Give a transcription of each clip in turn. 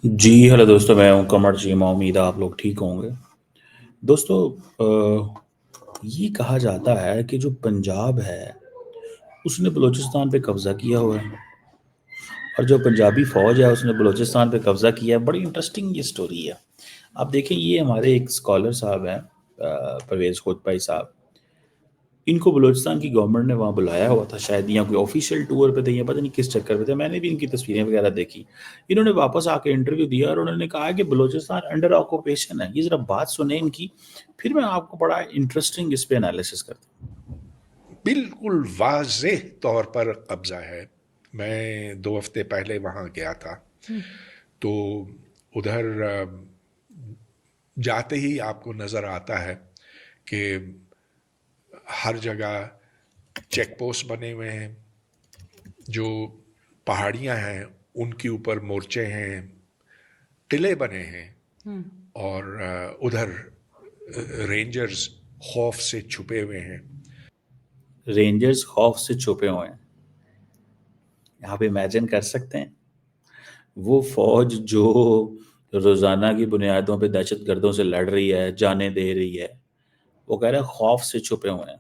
جی hello دوستوں، میں ہوں کمر چیمہ، امید ہے آپ لوگ ٹھیک ہوں گے دوستوں۔ یہ کہا جاتا ہے کہ جو پنجاب ہے اس نے بلوچستان پہ قبضہ کیا ہوا ہے، اور جو پنجابی فوج ہے اس نے بلوچستان پہ قبضہ کیا ہے۔ بڑی انٹرسٹنگ یہ سٹوری ہے۔ آپ دیکھیں، یہ ہمارے ایک اسکالر صاحب ہیں، پرویز خودپائی صاحب۔ ان کو بلوچستان کی گورنمنٹ نے وہاں بلایا ہوا تھا، شاید یا کوئی آفیشیل ٹور پہ تھے یا پتہ نہیں کس چکر پہ تھے۔ میں نے بھی ان کی تصویریں وغیرہ دیکھی۔ انہوں نے واپس آ کے انٹرویو دیا اور انہوں نے کہا کہ بلوچستان انڈر آکوپیشن ہے۔ یہ ذرا بات سنیں ان کی، پھر میں آپ کو بڑا انٹرسٹنگ اس پہ انالیسس کرتا ہوں۔ بالکل واضح طور پر قبضہ ہے۔ میں 2 ہفتے پہلے وہاں گیا تھا، تو ادھر جاتے ہی آپ کو نظر آتا ہے کہ ہر جگہ چیک پوسٹ بنے ہوئے ہیں، جو پہاڑیاں ہیں ان کے اوپر مورچے ہیں، قلعے بنے ہیں، اور ادھر رینجرز خوف سے چھپے ہوئے ہیں۔ رینجرز خوف سے چھپے ہوئے ہیں۔ آپ امیجن کر سکتے ہیں وہ فوج جو روزانہ کی بنیادوں پہ دہشت گردوں سے لڑ رہی ہے، جانیں دے رہی ہے، وہ کہہ رہے ہیں خوف سے چھپے ہوئے ہیں۔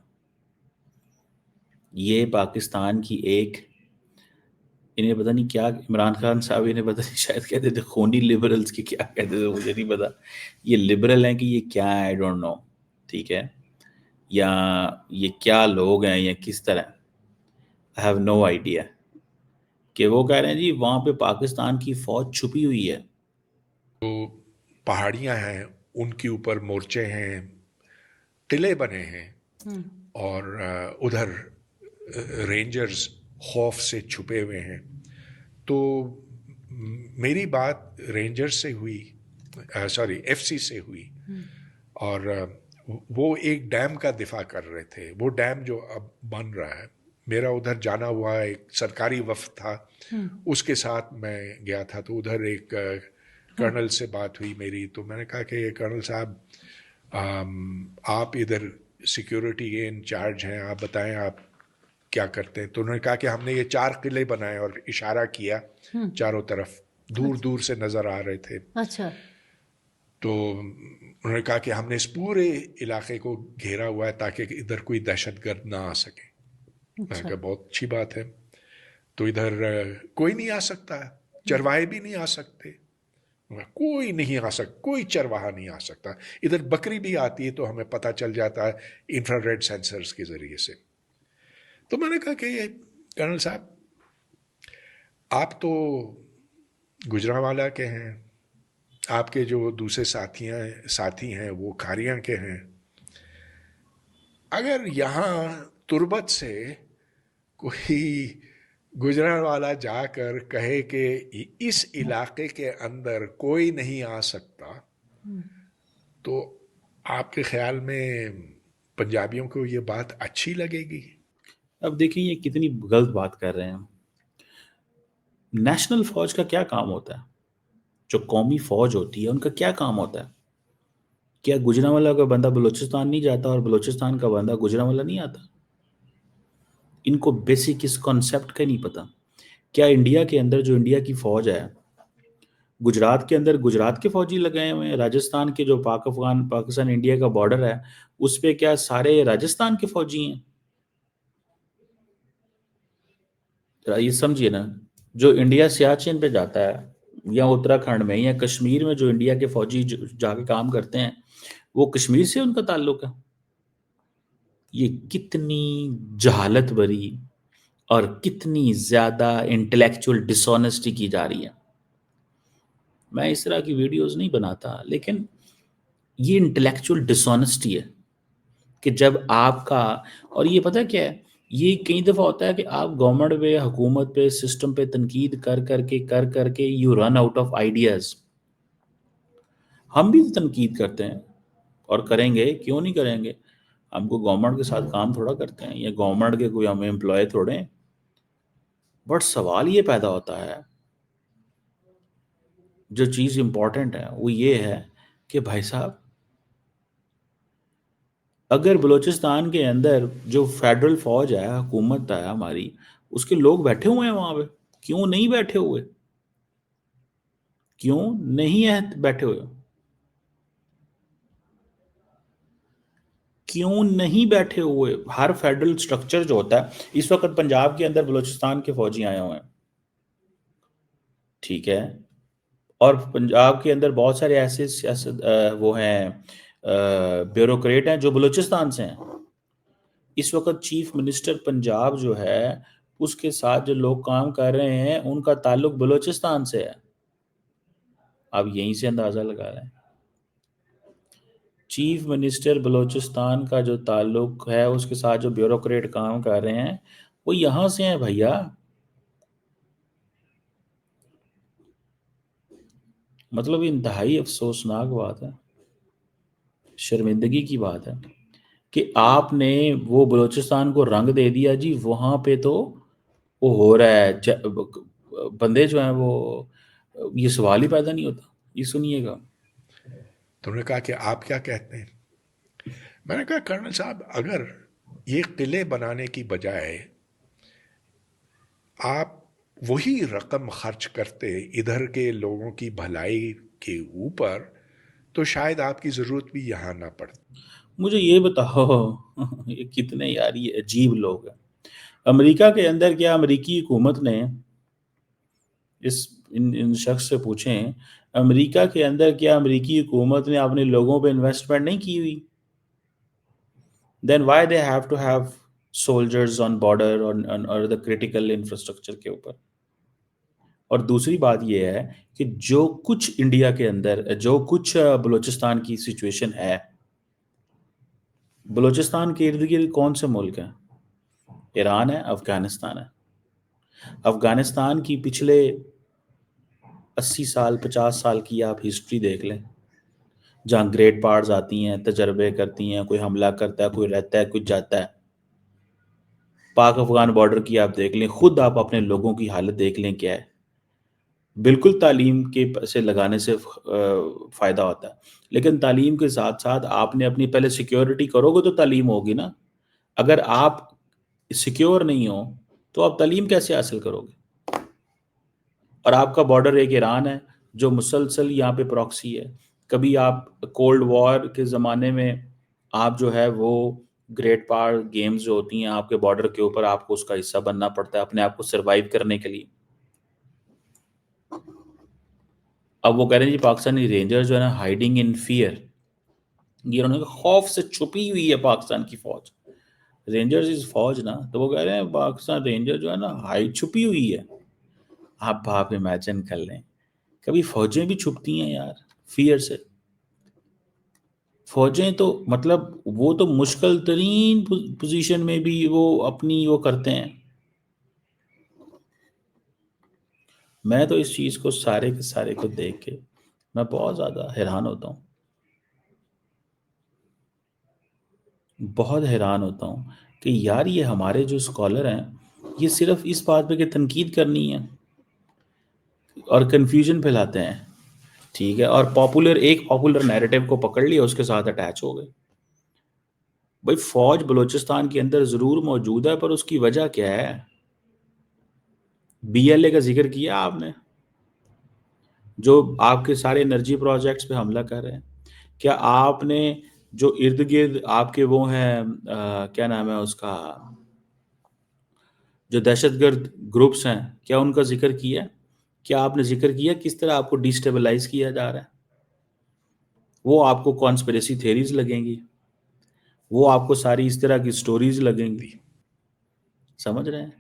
یہ پاکستان کی ایک، انہیں پتہ نہیں کیا، عمران خان صاحب انہیں پتہ نہیں، شاید کہتے تھے خونی لبرلز کی، کیا کہتے تھے مجھے نہیں پتا۔ یہ لبرل ہیں کہ یہ کیا ہے، آئی ڈونٹ نو، ٹھیک ہے، یا یہ کیا لوگ ہیں یا کس طرح، آئی ہیو نو آئیڈیا۔ کہ وہ کہہ رہے ہیں جی وہاں پہ پاکستان کی فوج چھپی ہوئی ہے۔ جو پہاڑیاں ہیں ان کے اوپر مورچے ہیں، قلعے بنے ہیں، اور ادھر رینجرز خوف سے چھپے ہوئے ہیں۔ تو میری بات رینجر سے ہوئی، سوری ایف سی سے ہوئی، اور وہ ایک ڈیم کا دفاع کر رہے تھے۔ وہ ڈیم جو اب بن رہا ہے، میرا ادھر جانا ہوا ایک سرکاری وفد تھا، اس کے ساتھ میں گیا تھا۔ تو ادھر ایک کرنل سے بات ہوئی میری، تو میں نے کہا کہ کرنل صاحب، آپ ادھر سیکیورٹی کے انچارج ہیں، آپ بتائیں آپ کیا کرتے ہیں؟ تو انہوں نے کہا کہ ہم نے یہ 4 قلعے بنائے، اور اشارہ کیا چاروں طرف، دور دور سے نظر آ رہے تھے۔ اچھا، تو انہوں نے کہا کہ ہم نے اس پورے علاقے کو گھیرا ہوا ہے تاکہ ادھر کوئی دہشت گرد نہ آ سکے۔ میں نے کہا بہت اچھی بات ہے، تو ادھر کوئی نہیں آ سکتا، چرواہے بھی نہیں آ سکتے؟ کوئی نہیں آ سکتا، کوئی چرواہا نہیں آ سکتا۔ ادھر بکری بھی آتی ہے تو ہمیں پتہ چل جاتا ہے انفرا ریڈ سینسرز کے ذریعے سے۔ تو میں نے کہا کہ کرنل صاحب، آپ تو گجرانوالہ کے ہیں، آپ کے جو دوسرے ساتھی ہیں وہ کھاریاں کے ہیں، اگر یہاں تربت سے کوئی گجرانوالہ جا کر کہے کہ اس علاقے کے اندر کوئی نہیں آ سکتا، تو آپ کے خیال میں پنجابیوں کو یہ بات اچھی لگے گی؟ اب دیکھیں یہ کتنی غلط بات کر رہے ہیں۔ نیشنل فوج کا کیا کام ہوتا ہے؟ جو قومی فوج ہوتی ہے ان کا کیا کام ہوتا ہے؟ کیا گجرانوالہ کا بندہ بلوچستان نہیں جاتا اور بلوچستان کا بندہ گجرانوالہ نہیں آتا؟ ان کو بیسک اس کانسیپٹ کا نہیں پتا۔ کیا انڈیا کے اندر جو انڈیا کی فوج ہے، گجرات کے اندر گجرات کے فوجی لگائے ہوئے ہیں، راجستھان کے جو پاکستان انڈیا کا بارڈر ہے اس پہ کیا سارے راجستھان کے فوجی ہیں؟ یہ سمجھیے نا، جو انڈیا سیاچن پہ جاتا ہے یا اتراکھنڈ میں یا کشمیر میں جو انڈیا کے فوجی جا کے کام کرتے ہیں، وہ کشمیر سے ان کا تعلق ہے۔ یہ کتنی جہالت بری اور کتنی زیادہ انٹلیکچول ڈسونیسٹی کی جا رہی ہے۔ میں اس طرح کی ویڈیوز نہیں بناتا، لیکن یہ انٹلیکچول ڈسونیسٹی ہے کہ جب آپ کا، اور یہ پتہ کیا ہے، یہ کئی دفعہ ہوتا ہے کہ آپ گورنمنٹ پہ، حکومت پہ، سسٹم پہ تنقید کر کے you run out of ideas. ہم بھی تنقید کرتے ہیں اور کریں گے، کیوں نہیں کریں گے؟ ہم کو گورنمنٹ کے ساتھ کام تھوڑا کرتے ہیں یا گورنمنٹ کے کوئی ہم امپلائی تھوڑے ہیں۔ بٹ سوال یہ پیدا ہوتا ہے، جو چیز امپورٹنٹ ہے وہ یہ ہے کہ بھائی صاحب، اگر بلوچستان کے اندر جو فیڈرل فوج ہے، حکومت ہے ہماری، اس کے لوگ بیٹھے ہوئے ہیں وہاں پہ، کیوں نہیں بیٹھے ہوئے؟ کیوں نہیں ہے بیٹھے ہوئے؟ کیوں نہیں بیٹھے ہوئے؟ ہر فیڈرل سٹرکچر جو ہوتا ہے، اس وقت پنجاب کے اندر بلوچستان کے فوجی آئے ہوئے ہیں، ٹھیک ہے، اور پنجاب کے اندر بہت سارے ایسے سیاست وہ ہیں بیوروکریٹ ہیں جو بلوچستان سے ہیں۔ اس وقت چیف منسٹر پنجاب جو ہے، اس کے ساتھ جو لوگ کام کر رہے ہیں ان کا تعلق بلوچستان سے ہے۔ آپ یہیں سے اندازہ لگا رہے ہیں، چیف منسٹر بلوچستان کا جو تعلق ہے، اس کے ساتھ جو بیوروکریٹ کام کر رہے ہیں وہ یہاں سے ہیں بھیا۔ مطلب انتہائی افسوسناک بات ہے، شرمندگی کی بات ہے کہ آپ نے وہ بلوچستان کو رنگ دے دیا جی۔ وہاں پہ تو وہ ہو رہا ہے، بندے جو ہیں وہ، یہ سوال ہی پیدا نہیں ہوتا۔ یہ سنیے گا، تو نے کہا کہ آپ کیا کہتے ہیں؟ میں نے کہا کرنل صاحب، اگر یہ قلعے بنانے کی بجائے آپ وہی رقم خرچ کرتے ادھر کے لوگوں کی بھلائی کے اوپر، تو شاید آپ کی ضرورت بھی یہاں نہ پڑتی۔ مجھے یہ بتاؤ یہ کتنے یار یہ عجیب لوگ ہیں۔ امریکہ کے اندر کیا امریکی حکومت نے ان شخص سے پوچھیں، امریکہ کے اندر کیا امریکی حکومت نے اپنے لوگوں پہ انویسٹمنٹ نہیں کی ہوئی؟ then why they have to have soldiers on border اور the critical infrastructure کے اوپر؟ اور دوسری بات یہ ہے کہ جو کچھ انڈیا کے اندر، جو کچھ بلوچستان کی سچویشن ہے، بلوچستان کے ارد گرد کون سے ملک ہیں؟ ایران ہے، افغانستان ہے۔ افغانستان کی پچھلے 80 سال 50 سال کی آپ ہسٹری دیکھ لیں، جہاں گریٹ پارز آتی ہیں، تجربے کرتی ہیں، کوئی حملہ کرتا ہے، کوئی رہتا ہے، کوئی جاتا ہے۔ پاک افغان بارڈر کی آپ دیکھ لیں، خود آپ اپنے لوگوں کی حالت دیکھ لیں کیا ہے۔ بالکل تعلیم کے پیسے لگانے سے فائدہ ہوتا ہے، لیکن تعلیم کے ساتھ ساتھ آپ نے اپنی پہلے سیکیورٹی کرو گے تو تعلیم ہوگی نا۔ اگر آپ سیکیور نہیں ہو تو آپ تعلیم کیسے حاصل کرو گے؟ اور آپ کا بارڈر ایک ایران ہے جو مسلسل یہاں پہ پراکسی ہے۔ کبھی آپ کولڈ وار کے زمانے میں آپ جو ہے وہ گریٹ پار گیمز جو ہوتی ہیں آپ کے بارڈر کے اوپر، آپ کو اس کا حصہ بننا پڑتا ہے اپنے آپ کو سروائیو کرنے کے لیے۔ اب وہ کہہ رہے ہیں جی پاکستانی رینجر جو ہے نا ہائیڈنگ ان فیئر، یہ انہوں نے خوف سے چھپی ہوئی ہے پاکستان کی فوج۔ رینجرز از فوج نا، تو وہ کہہ رہے ہیں پاکستان رینجر جو ہے نا ہائیڈ چھپی ہوئی ہے۔ آپ امیجن کر لیں، کبھی فوجیں بھی چھپتی ہیں یار فیئر سے؟ فوجیں تو مطلب وہ تو مشکل ترین پوزیشن میں بھی وہ اپنی وہ کرتے ہیں۔ میں تو اس چیز کو سارے کے سارے کو دیکھ کے میں بہت زیادہ حیران ہوتا ہوں، بہت حیران ہوتا ہوں کہ یار یہ ہمارے جو اسکالر ہیں یہ صرف اس بات پہ کہ تنقید کرنی ہے اور کنفیوژن پھیلاتے ہیں، ٹھیک ہے، اور ایک پاپولر نیریٹو کو پکڑ لیا، اس کے ساتھ اٹیچ ہو گئے۔ بھائی فوج بلوچستان کے اندر ضرور موجود ہے، پر اس کی وجہ کیا ہے؟ بی ایل اے کا ذکر کیا آپ نے، جو آپ کے سارے انرجی پروجیکٹس پہ حملہ کر رہے ہیں؟ کیا آپ نے جو ارد گرد آپ کے وہ ہیں کیا نام ہے اس کا، جو دہشت گرد گروپس ہیں، کیا ان کا ذکر کیا؟ کیا آپ نے ذکر کیا کس طرح آپ کو ڈیسٹیبلائز کیا جا رہا ہے؟ وہ آپ کو کانسپریسی تھیریز لگیں گی، وہ آپ کو ساری اس طرح کی سٹوریز لگیں گی، سمجھ رہے ہیں؟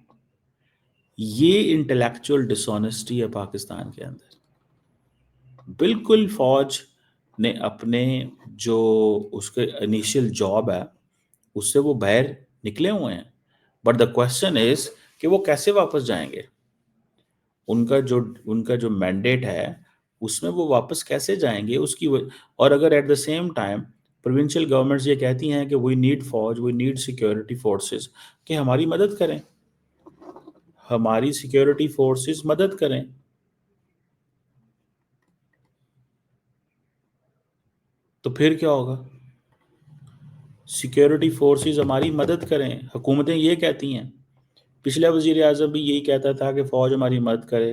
یہ انٹلیکچوئل ڈس آنیسٹی ہے پاکستان کے اندر۔ بالکل فوج نے اپنے جو اس کے انیشیل جاب ہے اس سے وہ باہر نکلے ہوئے ہیں، بٹ دا کوشچن از کہ وہ کیسے واپس جائیں گے؟ ان کا جو مینڈیٹ ہے اس میں وہ واپس کیسے جائیں گے اس کی اور اگر at the same time provincial governments یہ کہتی ہیں کہ وی نیڈ فوج، وی نیڈ سیکیورٹی فورسز، کہ ہماری مدد کریں، ہماری سیکیورٹی فورسز مدد کریں، تو پھر کیا ہوگا؟ سیکیورٹی فورسز ہماری مدد کریں، حکومتیں یہ کہتی ہیں۔ پچھلا وزیر اعظم بھی یہی کہتا تھا کہ فوج ہماری مدد کرے،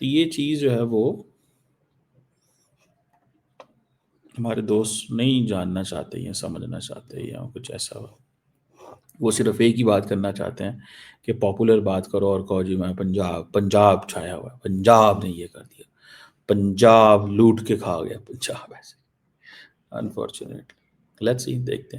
تو یہ چیز جو ہے وہ ہمارے دوست نہیں جاننا چاہتے یا سمجھنا چاہتے یا کچھ ایسا ہو. وہ صرف ایک ہی بات کرنا چاہتے ہیں کہ پاپولر بات کرو اور کہو جی میں پنجاب چھایا ہوا ہے, پنجاب نے یہ کر دیا, پنجاب لوٹ کے کھا گیا, پنجاب ایسے. انفارچونیٹلی لیٹس سی, دیکھتے ہیں.